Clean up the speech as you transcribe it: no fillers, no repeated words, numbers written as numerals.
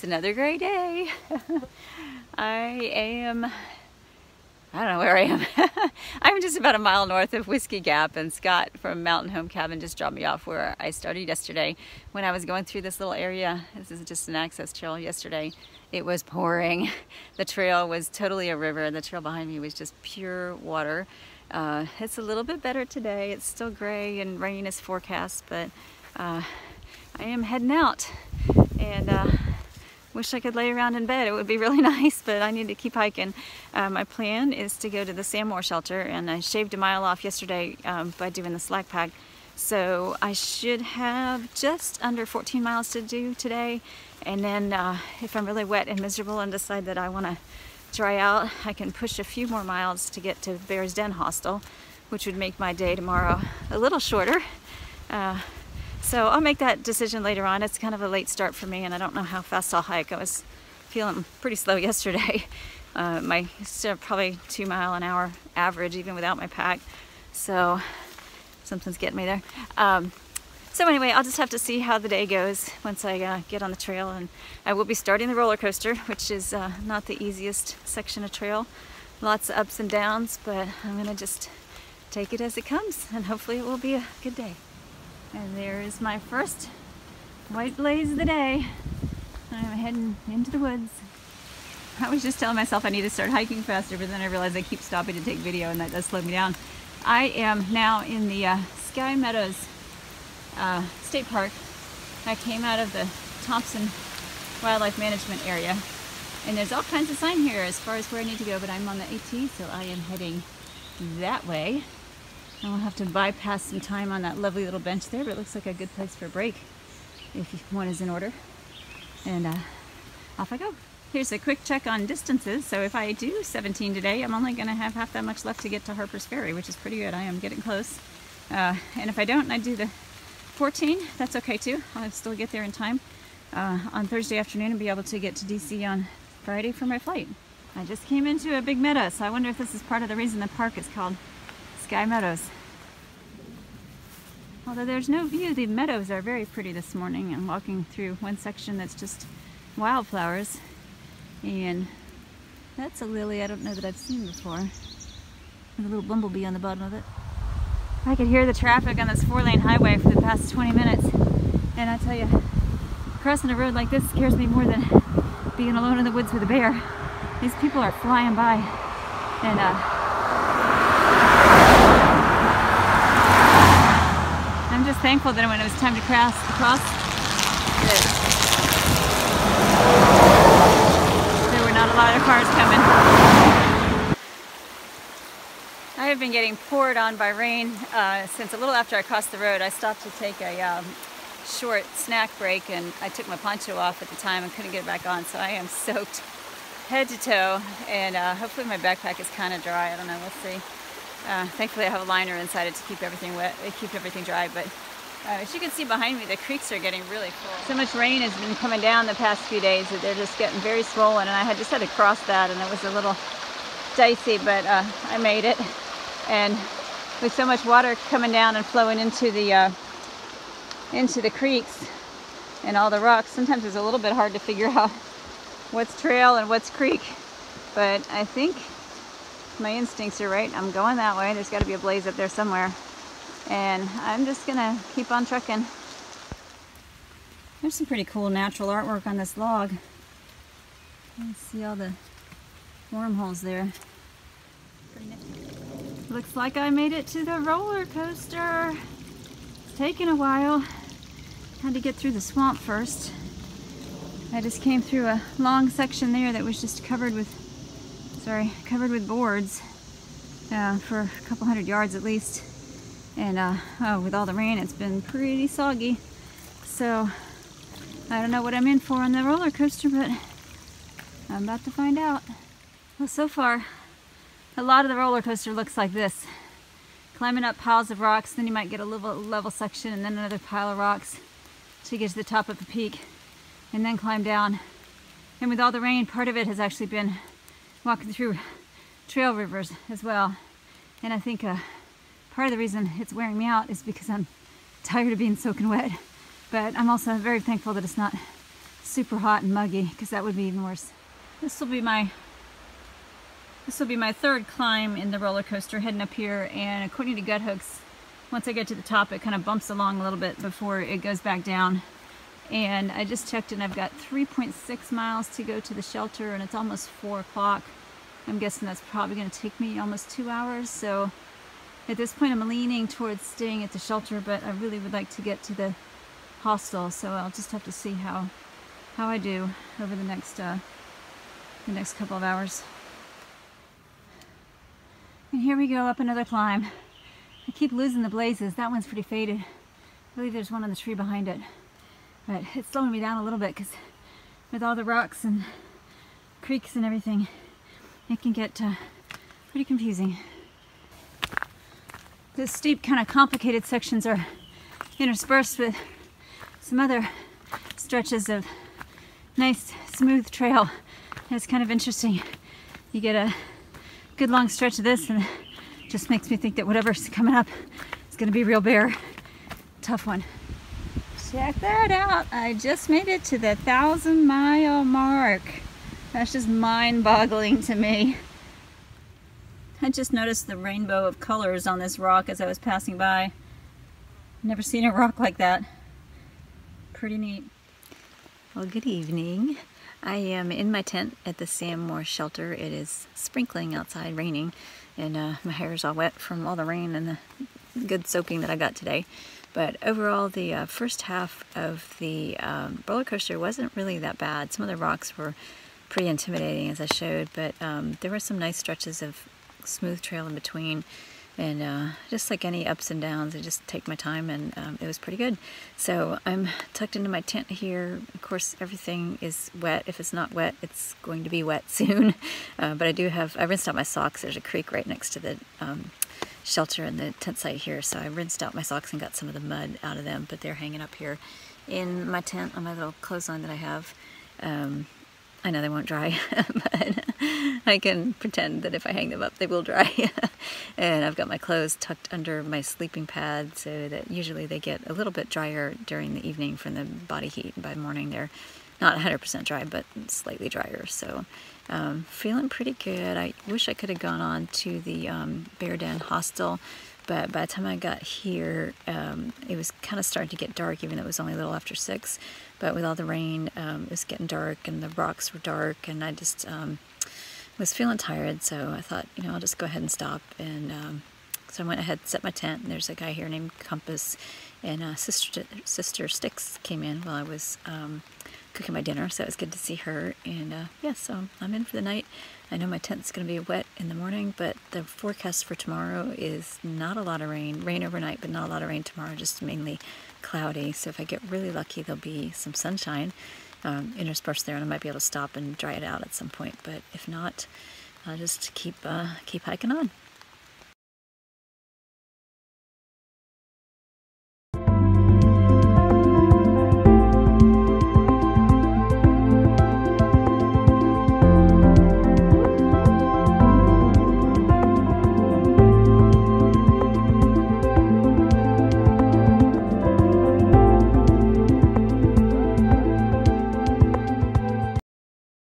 It's another great day. I don't know where I am. I'm just about a mile north of Whiskey Gap, and Scott from Mountain Home Cabin just dropped me off where I started yesterday. When I was going through this little area, this is just an access trail yesterday, it was pouring. The trail was totally a river. The trail behind me was just pure water. It's a little bit better today. It's still gray and rain is forecast, but I am heading out, and wish I could lay around in bed. It would be really nice, but I need to keep hiking. My plan is to go to the Sandmore shelter, and I shaved a mile off yesterday by doing the slack pack. So I should have just under 14 miles to do today. And then if I'm really wet and miserable and decide that I want to dry out, I can push a few more miles to get to Bear's Den Hostel, which would make my day tomorrow a little shorter. So I'll make that decision later on. It's kind of a late start for me, and I don't know how fast I'll hike. I was feeling pretty slow yesterday. My still probably 2 mile an hour average, even without my pack. So something's getting me there. So anyway, I'll just have to see how the day goes once I get on the trail, and I will be starting the roller coaster, which is not the easiest section of trail. Lots of ups and downs, but I'm gonna just take it as it comes, and hopefully it will be a good day. And there is my first white blaze of the day. I'm heading into the woods. I was just telling myself I need to start hiking faster, but then I realized I keep stopping to take video, and that does slow me down. I am now in the Sky Meadows State Park. I came out of the Thompson Wildlife Management area, and there's all kinds of sign here as far as where I need to go, but I'm on the AT, so I am heading that way. I'll have to bypass some time on that lovely little bench there, but it looks like a good place for a break if one is in order. And off I go. Here's a quick check on distances. So if I do 17 today, I'm only going to have half that much left to get to Harpers Ferry, which is pretty good. I am getting close. And if I don't and I do the 14, that's okay too. I'll still get there in time on Thursday afternoon and be able to get to DC on Friday for my flight. I just came into a big meadow, so I wonder if this is part of the reason the park is called Sky Meadows. Although there's no view, the meadows are very pretty this morning. I'm walking through one section that's just wildflowers, and that's a lily I don't know that I've seen before. There's a little bumblebee on the bottom of it. I could hear the traffic on this 4-lane highway for the past 20 minutes, and I tell you, crossing a road like this scares me more than being alone in the woods with a bear. These people are flying by, and I'm just thankful that when it was time to cross, there were not a lot of cars coming. I have been getting poured on by rain since a little after I crossed the road. I stopped to take a short snack break, and I took my poncho off at the time and couldn't get it back on, so I am soaked head to toe, and hopefully my backpack is kind of dry. I don't know, we'll see. Thankfully I have a liner inside it to keep everything wet, keep everything dry, but as you can see behind me, the creeks are getting really full. So much rain has been coming down the past few days that they're just getting very swollen, and I just had to cross that, and it was a little dicey, but I made it. And with so much water coming down and flowing into the creeks and all the rocks, sometimes it's a little bit hard to figure out what's trail and what's creek, but I think my instincts are right. I'm going that way. There's got to be a blaze up there somewhere, and I'm just gonna keep on trucking. There's some pretty cool natural artwork on this log. You can see all the wormholes there. Looks like I made it to the roller coaster. It's taken a while. Had to get through the swamp first. I just came through a long section there that was just covered with boards for a couple hundred yards at least. And with all the rain, it's been pretty soggy. So I don't know what I'm in for on the roller coaster, but I'm about to find out. Well, so far, a lot of the roller coaster looks like this. Climbing up piles of rocks, then you might get a level section, and then another pile of rocks to get to the top of the peak, and then climb down. And with all the rain, part of it has actually been walking through trail rivers as well. And I think part of the reason it's wearing me out is because I'm tired of being soaking wet. But I'm also very thankful that it's not super hot and muggy, because that would be even worse. This will be my third climb in the roller coaster, heading up here, and according to gut hooks, once I get to the top it kind of bumps along a little bit before it goes back down. And I just checked and I've got 3.6 miles to go to the shelter, and it's almost 4 o'clock. I'm guessing that's probably going to take me almost 2 hours, so at this point I'm leaning towards staying at the shelter, but I really would like to get to the hostel, so I'll just have to see how I do over the next couple of hours. And here we go up another climb. I keep losing the blazes. That one's pretty faded. I believe there's one on the tree behind it. But it's slowing me down a little bit because with all the rocks and creeks and everything, it can get pretty confusing. The steep, kind of complicated sections are interspersed with some other stretches of nice, smooth trail. And it's kind of interesting. You get a good long stretch of this, and it just makes me think that whatever's coming up is going to be real bare. Tough one. Check that out. I just made it to the 1,000-mile mark. That's just mind-boggling to me. I just noticed the rainbow of colors on this rock as I was passing by. Never seen a rock like that. Pretty neat. Well, good evening. I am in my tent at the Sam Moore shelter. It is sprinkling outside, raining, and my hair is all wet from all the rain and the good soaking that I got today. But overall, the first half of the roller coaster wasn't really that bad. Some of the rocks were pretty intimidating, as I showed, but there were some nice stretches of smooth trail in between. And just like any ups and downs, I just take my time, and it was pretty good. So I'm tucked into my tent here. Of course, everything is wet. If it's not wet, it's going to be wet soon. But I rinsed out my socks. There's a creek right next to the shelter and the tent site here. So I rinsed out my socks and got some of the mud out of them, but they're hanging up here in my tent on my little clothesline that I have. I know they won't dry, but I can pretend that if I hang them up, they will dry. And I've got my clothes tucked under my sleeping pad so that usually they get a little bit drier during the evening from the body heat. By morning, they're not 100% dry, but slightly drier. So feeling pretty good. I wish I could have gone on to the Bear Den hostel, but by the time I got here, it was kind of starting to get dark, even though it was only a little after 6. But with all the rain, it was getting dark, and the rocks were dark, and I just was feeling tired, so I thought, you know, I'll just go ahead and stop. And so I went ahead and set my tent, and there's a guy here named Compass, and Sister Sticks came in while I was cooking my dinner, so it was good to see her. And yeah, so I'm in for the night. I know my tent's going to be wet in the morning, but the forecast for tomorrow is not a lot of rain overnight, but not a lot of rain tomorrow, just mainly cloudy. So if I get really lucky, there'll be some sunshine interspersed there, and I might be able to stop and dry it out at some point. But if not, I'll just keep hiking on.